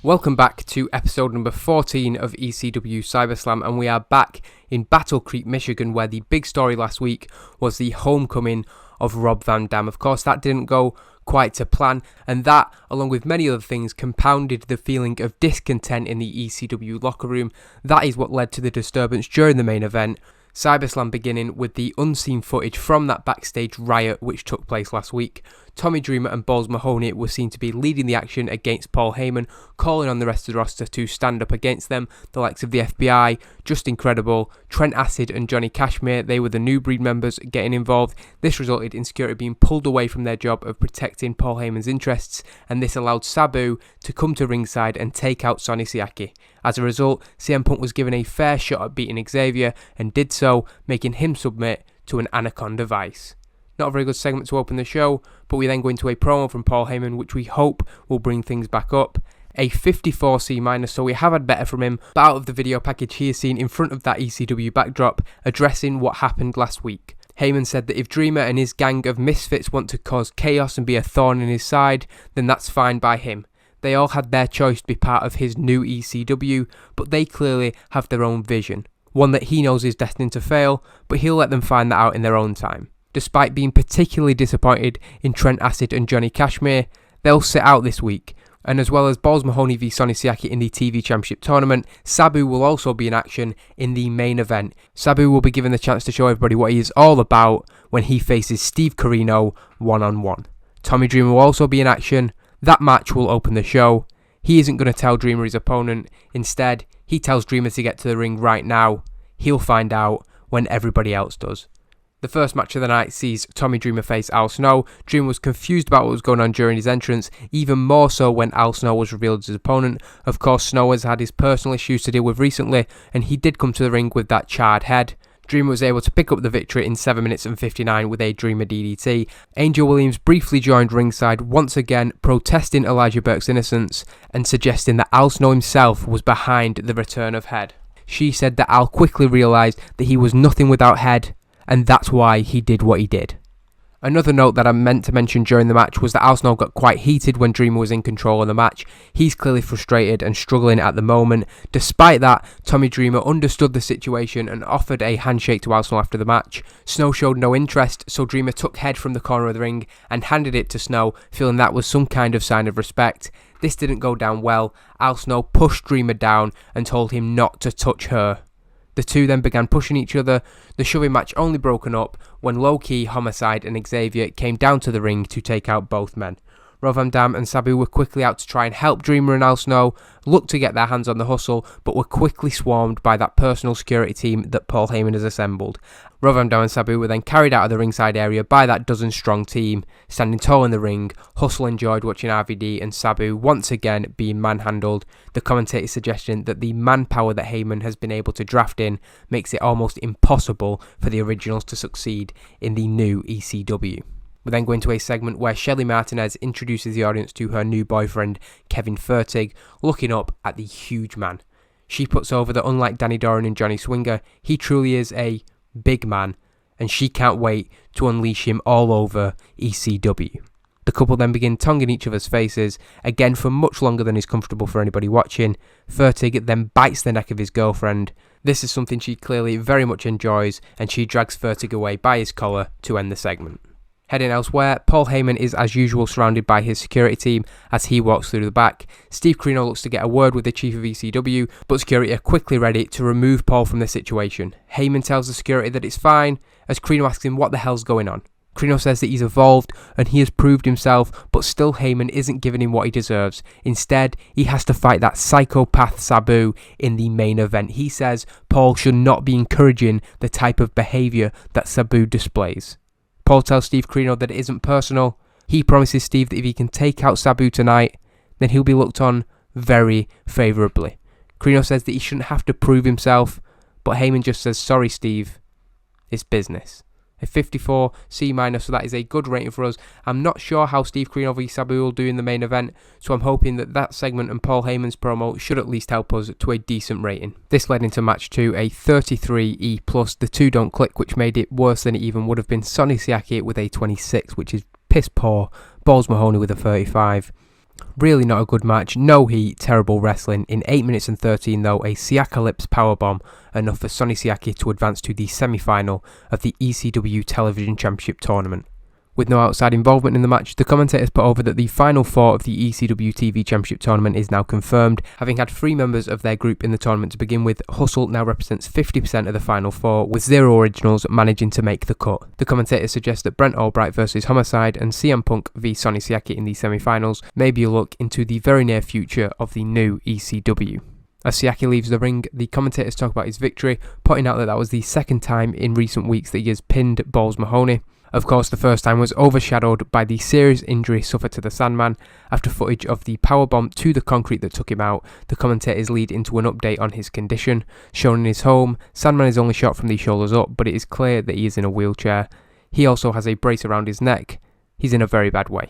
Welcome back to episode number 14 of ECW CyberSlam, and we are back in Battle Creek, Michigan, where the big story last week was the homecoming of Rob Van Dam. Of course, that didn't go quite to plan, and that, along with many other things, compounded the feeling of discontent in the ECW locker room. That is what led to the disturbance during the main event. CyberSlam beginning with the unseen footage from that backstage riot which took place last week. Tommy Dreamer and Balls Mahoney were seen to be leading the action against Paul Heyman, calling on the rest of the roster to stand up against them. The likes of the FBI, Just Incredible, Trent Acid and Johnny Cashmere, they were the new breed members getting involved. This resulted in security being pulled away from their job of protecting Paul Heyman's interests, and this allowed Sabu to come to ringside and take out Sonny Siaki. As a result, CM Punk was given a fair shot at beating Xavier and did so, making him submit to an Anaconda Vice. Not a very good segment to open the show, but we then go into a promo from Paul Heyman, which we hope will bring things back up. A 54 C-, so we have had better from him, but out of the video package he is seen in front of that ECW backdrop, addressing what happened last week. Heyman said that if Dreamer and his gang of misfits want to cause chaos and be a thorn in his side, then that's fine by him. They all had their choice to be part of his new ECW, but they clearly have their own vision. One that he knows is destined to fail, but he'll let them find that out in their own time. Despite being particularly disappointed in Trent Acid and Johnny Cashmere, they'll sit out this week. And as well as Balls Mahoney v Sonny Siaki in the TV Championship Tournament, Sabu will also be in action in the main event. Sabu will be given the chance to show everybody what he is all about when he faces Steve Corino one-on-one. Tommy Dreamer will also be in action. That match will open the show. He isn't going to tell Dreamer his opponent. Instead, he tells Dreamer to get to the ring right now. He'll find out when everybody else does. The first match of the night sees Tommy Dreamer face Al Snow. Dreamer was confused about what was going on during his entrance, even more so when Al Snow was revealed as his opponent. Of course, Snow has had his personal issues to deal with recently, and he did come to the ring with that charred head. Dreamer was able to pick up the victory in 7 minutes and 59 with a Dreamer DDT. Angel Williams briefly joined ringside, once again protesting Elijah Burke's innocence and suggesting that Al Snow himself was behind the return of Head. She said that Al quickly realised that he was nothing without Head, and that's why he did what he did. Another note that I meant to mention during the match was that Al Snow got quite heated when Dreamer was in control of the match. He's clearly frustrated and struggling at the moment. Despite that, Tommy Dreamer understood the situation and offered a handshake to Al Snow after the match. Snow showed no interest, so Dreamer took Head from the corner of the ring and handed it to Snow, feeling that was some kind of sign of respect. This didn't go down well. Al Snow pushed Dreamer down and told him not to touch her. The two then began pushing each other, the shoving match only broken up when Low-Key, Homicide and Xavier came down to the ring to take out both men. Rob Van Dam and Sabu were quickly out to try and help Dreamer and Al Snow, looked to get their hands on the hustle, but were quickly swarmed by that personal security team that Paul Heyman has assembled. Rob Van Dam and Sabu were then carried out of the ringside area by that dozen-strong team. Standing tall in the ring, Hustle enjoyed watching RVD and Sabu once again being manhandled, the commentator suggesting that the manpower that Heyman has been able to draft in makes it almost impossible for the originals to succeed in the new ECW. We then go into a segment where Shelly Martinez introduces the audience to her new boyfriend, Kevin Fertig, looking up at the huge man. She puts over that unlike Danny Doran and Johnny Swinger, he truly is a big man, and she can't wait to unleash him all over ECW. The couple then begin tonguing each other's faces, again for much longer than is comfortable for anybody watching. Fertig then bites the neck of his girlfriend. This is something she clearly very much enjoys, and she drags Fertig away by his collar to end the segment. Heading elsewhere, Paul Heyman is as usual surrounded by his security team as he walks through the back. Steve Corino looks to get a word with the chief of ECW, but security are quickly ready to remove Paul from the situation. Heyman tells the security that it's fine, as Corino asks him what the hell's going on. Corino says that he's evolved and he has proved himself, but still Heyman isn't giving him what he deserves. Instead, he has to fight that psychopath Sabu in the main event. He says Paul should not be encouraging the type of behaviour that Sabu displays. Paul tells Steve Corino that it isn't personal. He promises Steve that if he can take out Sabu tonight, then he'll be looked on very favourably. Corino says that he shouldn't have to prove himself, but Heyman just says, sorry Steve, it's business. A 54 C-, so that is a good rating for us. I'm not sure how Steve Corino v Sabu will do in the main event, so I'm hoping that that segment and Paul Heyman's promo should at least help us to a decent rating. This led into match 2, a 33 E+. The two don't click, which made it worse than it even would have been. Sonny Siaki with a 26, which is piss poor. Balls Mahoney with a 35. Really not a good match, no heat, terrible wrestling. In 8 minutes and 13 though, a Siakalypse powerbomb, enough for Sonny Siaki to advance to the semi-final of the ECW Television Championship Tournament. With no outside involvement in the match, the commentators put over that the final four of the ECW TV Championship Tournament is now confirmed. Having had 3 members of their group in the tournament to begin with, Hustle now represents 50% of the final four, with 0 originals managing to make the cut. The commentators suggest that Brent Albright versus Homicide and CM Punk v Sonny Siaki in the semi-finals may be a look into the very near future of the new ECW. As Siaki leaves the ring, the commentators talk about his victory, pointing out that that was the second time in recent weeks that he has pinned Balls Mahoney. Of course, the first time was overshadowed by the serious injury suffered to the Sandman. After footage of the powerbomb to the concrete that took him out, the commentators lead into an update on his condition. Shown in his home, Sandman is only shot from the shoulders up, but it is clear that he is in a wheelchair. He also has a brace around his neck. He's in a very bad way.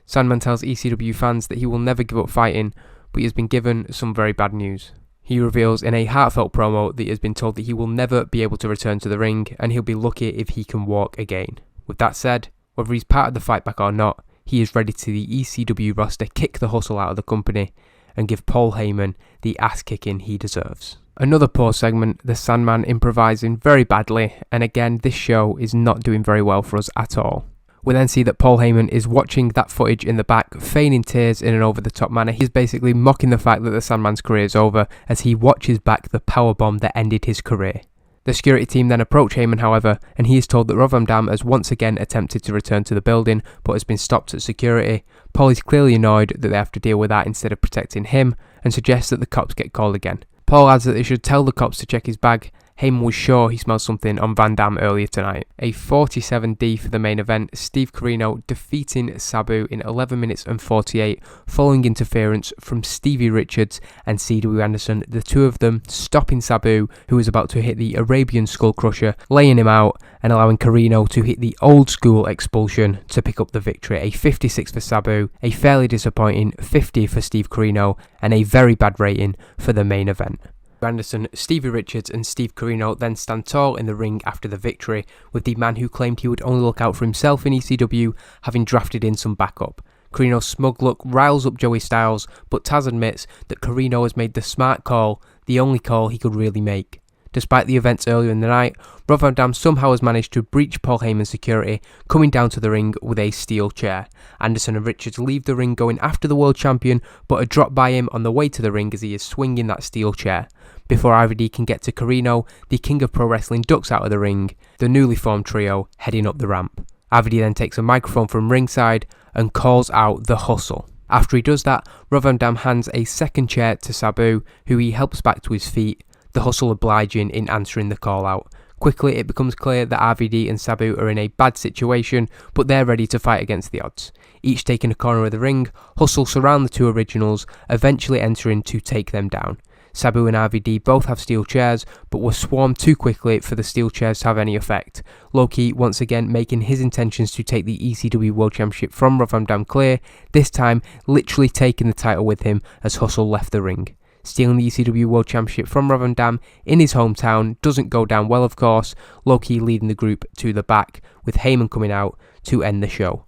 Sandman tells ECW fans that he will never give up fighting, but he has been given some very bad news. He reveals in a heartfelt promo that he has been told that he will never be able to return to the ring, and he'll be lucky if he can walk again. With that said, whether he's part of the fight back or not, he is ready to the ECW roster kick the Hustle out of the company and give Paul Heyman the ass kicking he deserves. Another poor segment, the Sandman improvising very badly, and again this show is not doing very well for us at all. We then see that Paul Heyman is watching that footage in the back, feigning tears in an over-the-top manner. He's basically mocking the fact that the Sandman's career is over as he watches back the powerbomb that ended his career. The security team then approach Heyman, however, and he is told that Rob Van Dam has once again attempted to return to the building, but has been stopped at security. Paul is clearly annoyed that they have to deal with that instead of protecting him, and suggests that the cops get called again. Paul adds that they should tell the cops to check his bag. Heyman was sure he smelled something on Van Dam earlier tonight. A 47D for the main event, Steve Corino defeating Sabu in 11 minutes and 48, following interference from Stevie Richards and C.W. Anderson, the two of them stopping Sabu, who was about to hit the Arabian Skull Crusher, laying him out and allowing Corino to hit the old school expulsion to pick up the victory. A 56 for Sabu, a fairly disappointing 50 for Steve Corino, and a very bad rating for the main event. Anderson, Stevie Richards and Steve Corino then stand tall in the ring after the victory, with the man who claimed he would only look out for himself in ECW having drafted in some backup. Corino's smug look riles up Joey Styles, but Taz admits that Corino has made the smart call, the only call he could really make. Despite the events earlier in the night, Rob Van Dam somehow has managed to breach Paul Heyman's security, coming down to the ring with a steel chair. Anderson and Richards leave the ring going after the world champion, but are dropped by him on the way to the ring as he is swinging that steel chair. Before RVD can get to Corino, the King of Pro Wrestling ducks out of the ring, the newly formed trio heading up the ramp. RVD then takes a microphone from ringside and calls out the Hustle. After he does that, Rob Van Dam hands a second chair to Sabu, who he helps back to his feet, the Hustle obliging in answering the call out. Quickly it becomes clear that RVD and Sabu are in a bad situation, but they're ready to fight against the odds. Each taking a corner of the ring, Hustle surround the two originals, eventually entering to take them down. Sabu and RVD both have steel chairs, but were swarmed too quickly for the steel chairs to have any effect. Low-Ki once again making his intentions to take the ECW World Championship from Rob Van Dam clear, this time literally taking the title with him as Hustle left the ring. Stealing the ECW World Championship from Rob Van Dam in his hometown doesn't go down well, of course, Low-Ki leading the group to the back, with Heyman coming out to end the show.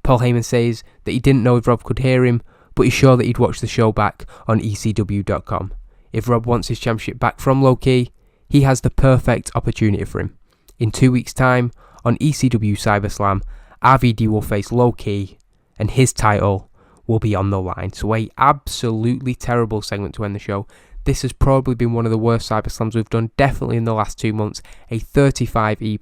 Paul Heyman says that he didn't know if Rob could hear him, but he's sure that he'd watch the show back on ECW.com. If Rob wants his championship back from Low-Ki, he has the perfect opportunity for him. In 2 weeks' time, on ECW CyberSlam, RVD will face Low-Ki, and his title will be on the line. So a absolutely terrible segment to end the show. This has probably been one of the worst CyberSlams we've done, definitely in the last 2 months. A 35E+,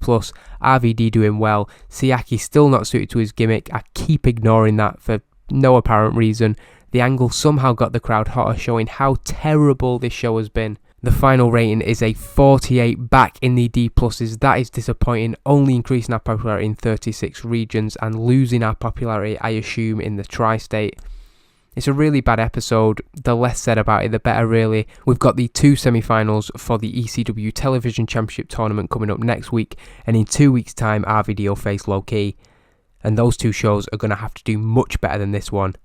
RVD doing well, Siaki still not suited to his gimmick. I keep ignoring that for no apparent reason. The angle somehow got the crowd hotter, showing how terrible this show has been. The final rating is a 48 back in the D+. That is disappointing, only increasing our popularity in 36 regions and losing our popularity, I assume, in the tri-state. It's a really bad episode. The less said about it, the better, really. We've got the 2 semi-finals for the ECW Television Championship Tournament coming up next week, and in 2 weeks' time, RVD will face Low-Ki. And those 2 shows are going to have to do much better than this one